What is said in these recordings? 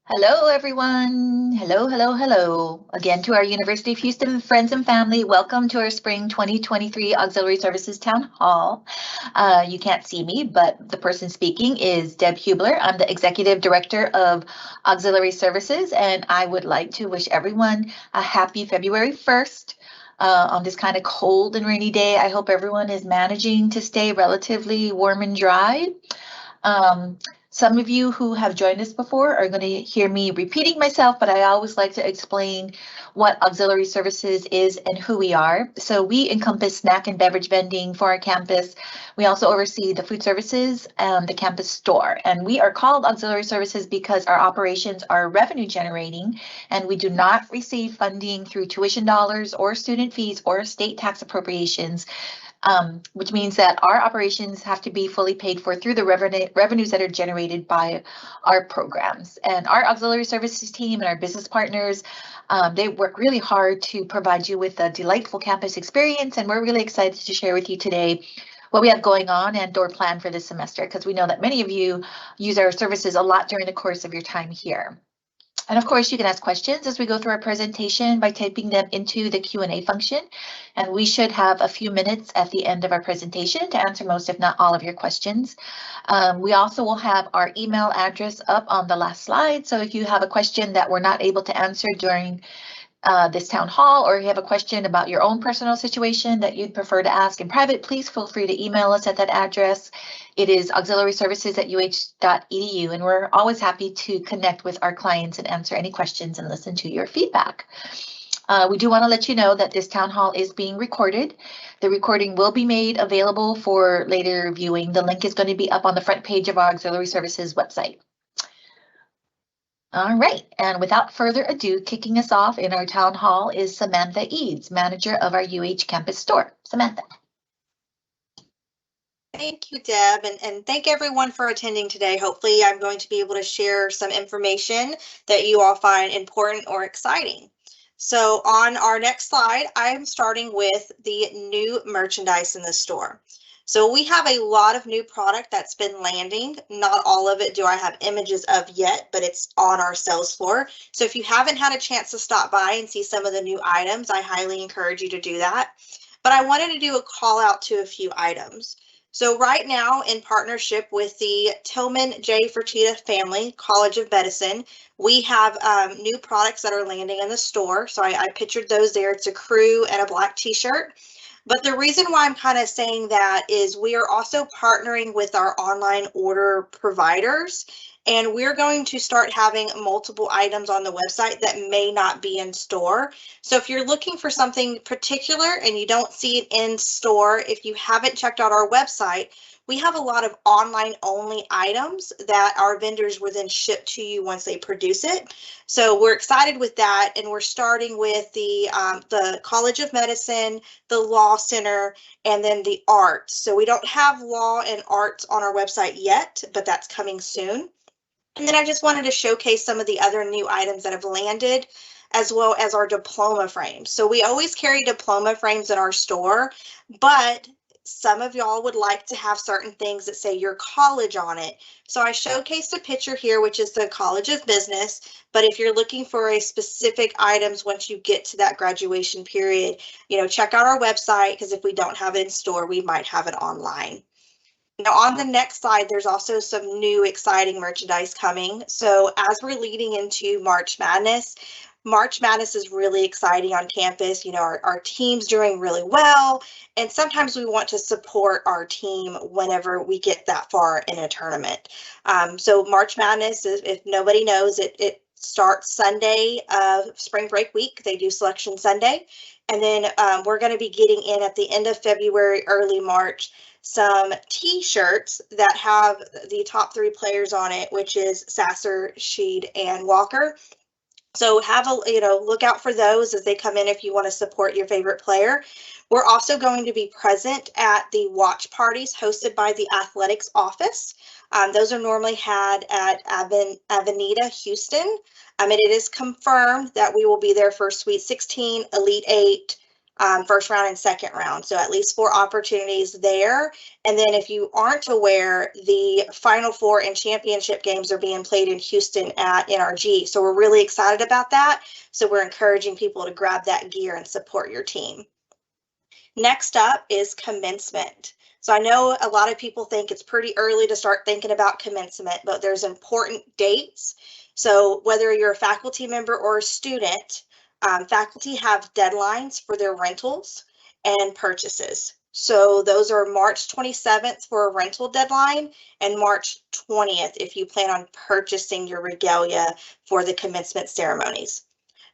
Hello, everyone. Hello, hello, hello. Again to our University of Houston friends and family. Welcome to our Spring 2023 Auxiliary Services Town Hall. You can't see me, but the person speaking is Deb Hubler. I'm the Executive Director of Auxiliary Services, and I would like to wish everyone a happy February 1st. On this kind of cold and rainy day, I hope everyone is managing to stay relatively warm and dry. Um, some of you who have joined us before are going to hear me repeating myself, but I always like to explain what auxiliary services is and who we are. So we encompass snack and beverage vending for our campus. We also oversee the food services and the campus store. And we are called auxiliary services because our operations are revenue generating and we do not receive funding through tuition dollars or student fees or state tax appropriations, which means that our operations have to be fully paid for through the revenues that are generated by our programs. And our auxiliary services team and our business partners, they work really hard to provide you with a delightful campus experience. And we're really excited to share with you today what we have going on and/or plan for this semester, because we know that many of you use our services a lot during the course of your time here. And of course, you can ask questions as we go through our presentation by typing them into the Q&A function. And we should have a few minutes at the end of our presentation to answer most, if not all, of your questions. We also will have our email address up on the last slide. So if you have a question that we're not able to answer during this town hall, or you have a question about your own personal situation that you'd prefer to ask in private, please feel free to email us at that address. It is auxiliaryservices@uh.edu, and we're always happy to connect with our clients and answer any questions and listen to your feedback. We do want to let you know that this town hall is being recorded. The recording will be made available for later viewing. The link is going to be up on the front page of our auxiliary services website. All right, and without further ado, kicking us off in our town hall is Samantha Eads, manager of our UH campus store. Samantha. Thank you, Deb, and thank everyone for attending today. Hopefully, I'm going to be able to share some information that you all find important or exciting. So on our next slide, I'm starting with the new merchandise in the store. So we have a lot of new product that's been landing. Not all of it do I have images of yet, but it's on our sales floor. So if you haven't had a chance to stop by and see some of the new items, I highly encourage you to do that. But I wanted to do a call out to a few items. So right now, in partnership with the Tillman J. Fertitta Family College of Medicine, we have new products that are landing in the store. So I pictured those there. It's a crew and a black t-shirt. But the reason why I'm kind of saying that is we are also partnering with our online order providers, and we're going to start having multiple items on the website that may not be in store. So if you're looking for something particular and you don't see it in store, if you haven't checked out our website, we have a lot of online only items that our vendors will then ship to you once they produce it. So we're excited with that, and we're starting with the College of Medicine, the Law Center, and then the arts. So we don't have law and arts on our website yet, but that's coming soon. And then I just wanted to showcase some of the other new items that have landed, as well as our diploma frames. So we always carry diploma frames in our store, but some of y'all would like to have certain things that say your college on it. So I showcased a picture here, which is the College of Business. But if you're looking for a specific items once you get to that graduation period, check out our website, because if we don't have it in store, we might have it online. Now on the next slide, there's also some new exciting merchandise coming. So as we're leading into March Madness is really exciting on campus. Our team's doing really well, and sometimes we want to support our team whenever we get that far in a tournament. So March Madness, if nobody knows, it starts Sunday of spring break week. They do Selection Sunday. And then we're going to be getting in at the end of February, early March, some t-shirts that have the top 3 players on it, which is Sasser, Sheed, and Walker. So have a, look out for those as they come in if you want to support your favorite player. We're also going to be present at the watch parties hosted by the athletics office. Those are normally had at Avenida Houston. And it is confirmed that we will be there for Sweet 16, Elite 8, first round and second round. So at least 4 opportunities there. And then if you aren't aware, the Final Four and championship games are being played in Houston at NRG. So we're really excited about that. So we're encouraging people to grab that gear and support your team. Next up is commencement. So I know a lot of people think it's pretty early to start thinking about commencement, but there's important dates. So whether you're a faculty member or a student, faculty have deadlines for their rentals and purchases. So those are March 27th for a rental deadline and March 20th if you plan on purchasing your regalia for the commencement ceremonies.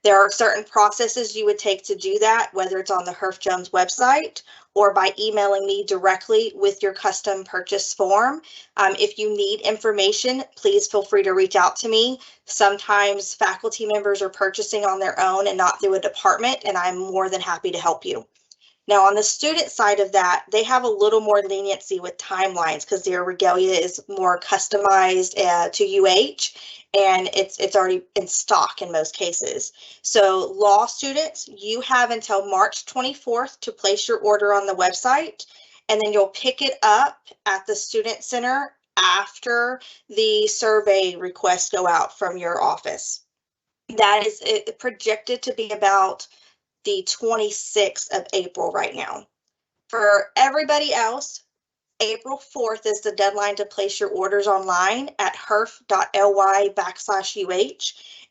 There are certain processes you would take to do that, whether it's on the Herff Jones website or by emailing me directly with your custom purchase form. If you need information, please feel free to reach out to me. Sometimes faculty members are purchasing on their own and not through a department, and I'm more than happy to help you. Now, on the student side of that, they have a little more leniency with timelines because their regalia is more customized to UH, and it's already in stock in most cases. So law students, you have until March 24th to place your order on the website, and then you'll pick it up at the Student Center after the survey requests go out from your office. That is projected to be about the 26th of April right now. For everybody else, April 4th is the deadline to place your orders online at herff.ly/UH,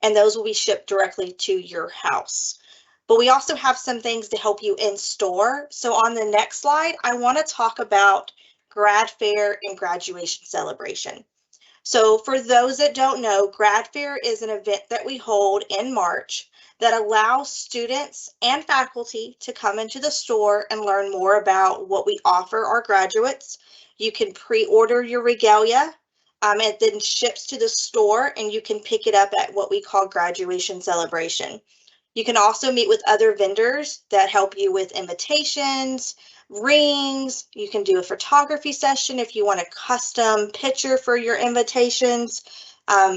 and those will be shipped directly to your house. But we also have some things to help you in store. So on the next slide, I want to talk about grad fair and graduation celebration. So for those that don't know, Grad Fair is an event that we hold in March that allows students and faculty to come into the store and learn more about what we offer our graduates. You can pre-order your regalia. It then ships to the store and you can pick it up at what we call graduation celebration. You can also meet with other vendors that help you with invitations, rings. You can do a photography session if you want a custom picture for your invitations,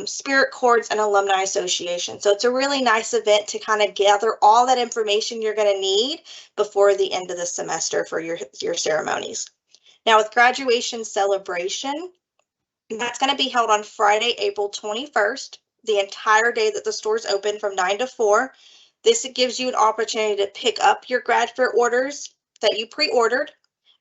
spirit cords, and alumni association. So it's a really nice event to kind of gather all that information you're going to need before the end of the semester for your ceremonies. Now with graduation celebration, that's going to be held on Friday, April 21st, the entire day that the store's open from 9 to 4. This gives you an opportunity to pick up your grad fair orders that you pre-ordered,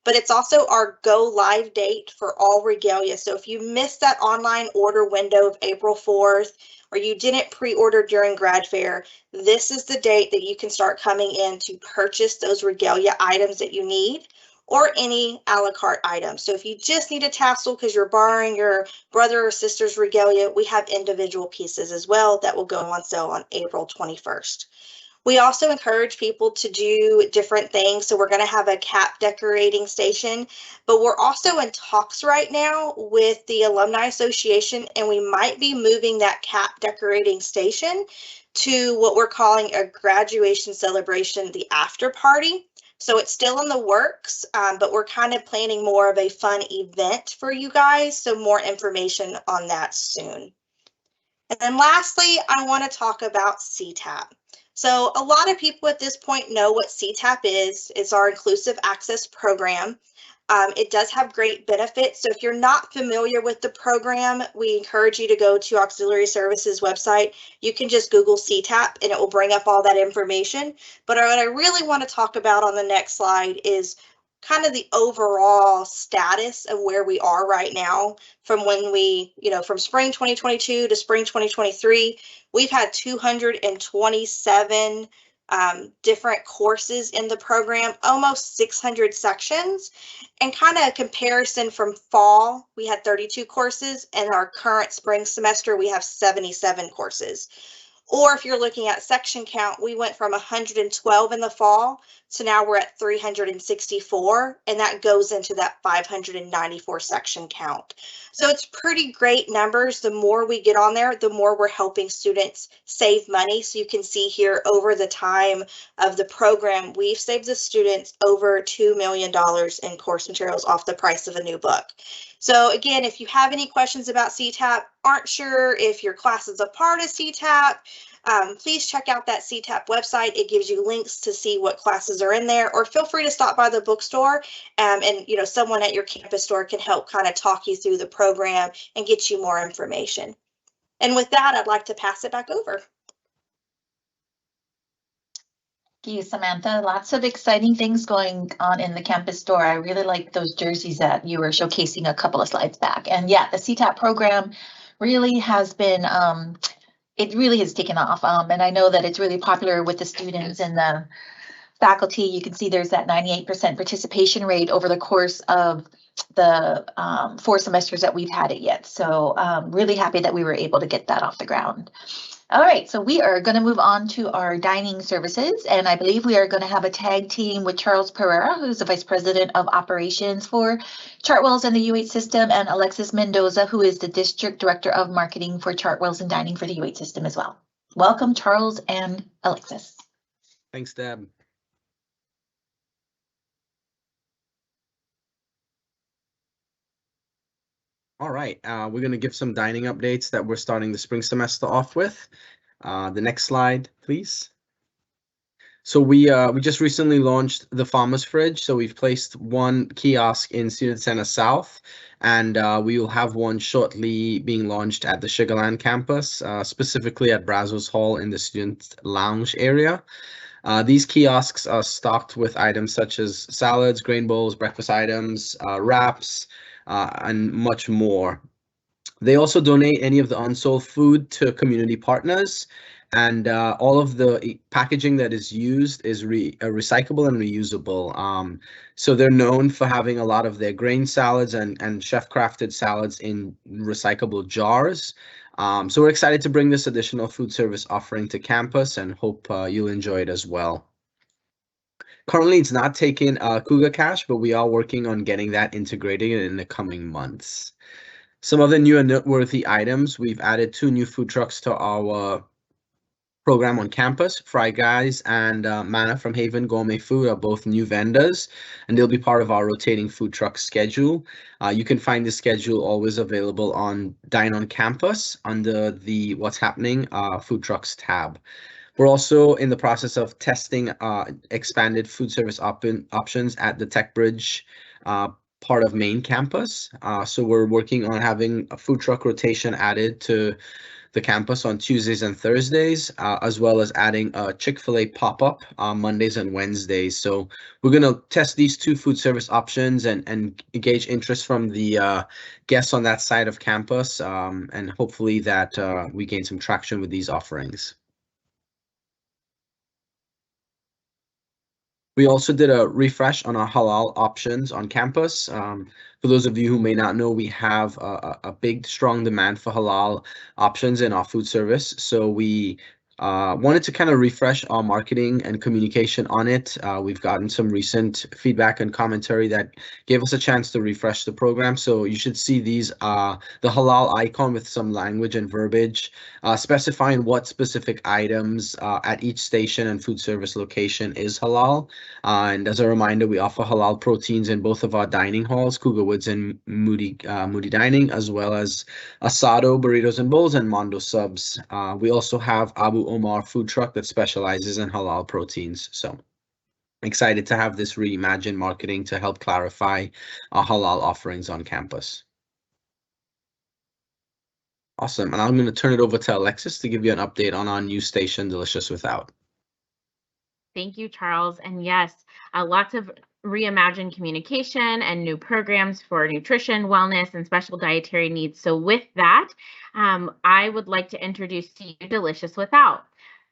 but it's also our go live date for all regalia. So if you missed that online order window of April 4th, or you didn't pre-order during grad fair, this is the date that you can start coming in to purchase those regalia items that you need, or any a la carte items. So if you just need a tassel because you're borrowing your brother or sister's regalia, we have individual pieces as well that will go on sale on April 21st. We also encourage people to do different things. So we're going to have a cap decorating station, but we're also in talks right now with the Alumni Association, and we might be moving that cap decorating station to what we're calling a graduation celebration, the after party. So it's still in the works, but we're kind of planning more of a fun event for you guys. So more information on that soon. And then lastly, I want to talk about CTAP. So a lot of people at this point know what CTAP is. It's our inclusive access program. It does have great benefits. So if you're not familiar with the program, we encourage you to go to Auxiliary Services website. You can just Google CTAP and it will bring up all that information. But what I really want to talk about on the next slide is kind of the overall status of where we are right now from when we, from spring 2022 to spring 2023, we've had 227 different courses in the program, almost 600 sections, and kind of a comparison from fall, we had 32 courses, and our current spring semester, we have 77 courses. Or if you're looking at section count, we went from 112 in the fall to now we're at 364, and that goes into that 594 section count. So it's pretty great numbers. The more we get on there, the more we're helping students save money. So you can see here over the time of the program, we've saved the students over $2 million in course materials off the price of a new book. So again, if you have any questions about CTAP, aren't sure if your class is a part of CTAP, please check out that CTAP website. It gives you links to see what classes are in there, or feel free to stop by the bookstore, and someone at your campus store can help kind of talk you through the program and get you more information. And with that, I'd like to pass it back over. Thank you, Samantha. Lots of exciting things going on in the campus store. I really like those jerseys that you were showcasing a couple of slides back. And yeah, the CTAP program really has been, it really has taken off. And I know that it's really popular with the students and the faculty. You can see there's that 98% participation rate over the course of the 4 semesters that we've had it yet. So really happy that we were able to get that off the ground. All right, so we are going to move on to our dining services, and I believe we are going to have a tag team with Charles Pereira, who's the Vice President of Operations for Chartwells and the U8 system, and Alexis Mendoza, who is the District Director of Marketing for Chartwells and Dining for the U8 system as well. Welcome, Charles and Alexis. Thanks, Deb. All right, we're going to give some dining updates that we're starting the spring semester off with. The next slide, please. So we just recently launched the Farmer's Fridge. So we've placed 1 kiosk in Student Center South, and we will have one shortly being launched at the Sugarland campus, specifically at Brazos Hall in the student lounge area. These kiosks are stocked with items such as salads, grain bowls, breakfast items, wraps, and much more. They also donate any of the unsold food to community partners, and all of the packaging that is used is recyclable and reusable. So they're known for having a lot of their grain salads and chef-crafted salads in recyclable jars. So we're excited to bring this additional food service offering to campus and hope you'll enjoy it as well. Currently, it's not taking Cougar Cash, but we are working on getting that integrated in the coming months. Some other new and noteworthy items: we've added 2 new food trucks to our program on campus. Fry Guys and Manna from Haven Gourmet Food are both new vendors, and they'll be part of our rotating food truck schedule. You can find the schedule always available on Dine on Campus under the What's Happening Food Trucks tab. We're also in the process of testing expanded food service options at the Tech Bridge part of main campus. So we're working on having a food truck rotation added to the campus on Tuesdays and Thursdays, as well as adding a Chick-fil-A pop-up on Mondays and Wednesdays. So we're going to test these 2 food service options and gauge interest from the guests on that side of campus, and hopefully that we gain some traction with these offerings. We also did a refresh on our halal options on campus. For those of you who may not know, we have a big, strong demand for halal options in our food service. So we wanted to kind of refresh our marketing and communication on it. We've gotten some recent feedback and commentary that gave us a chance to refresh the program. So you should see these, the halal icon with some language and verbiage specifying what specific items at each station and food service location is halal. And as a reminder, we offer halal proteins in both of our dining halls, Cougar Woods and Moody Dining, as well as Asado Burritos and Bowls and Mondo Subs. We also have Abu Omar food truck that specializes in halal proteins. So excited to have this reimagined marketing to help clarify our halal offerings on campus. Awesome. And I'm going to turn it over to Alexis to give you an update on our new station, Delicious Without. Thank you, Charles. And yes, lots of reimagined communication and new programs for nutrition, wellness, and special dietary needs. So with that, I would like to introduce to you Delicious Without.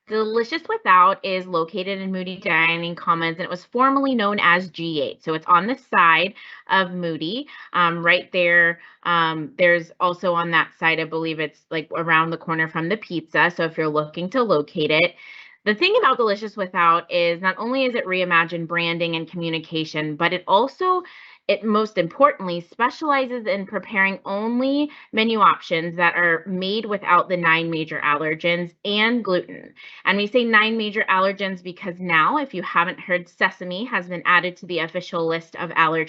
Delicious Without is located in Moody Dining Commons, and it was formerly known as G8. So it's on the side of Moody, right there. There's also on that side, I believe it's like around the corner from the pizza. So if you're looking to locate it, the thing about Delicious Without is not only is it reimagined branding and communication, but it most importantly specializes in preparing only menu options that are made without the 9 major allergens and gluten. And we say 9 major allergens because now, if you haven't heard, sesame has been added to the official list of allergens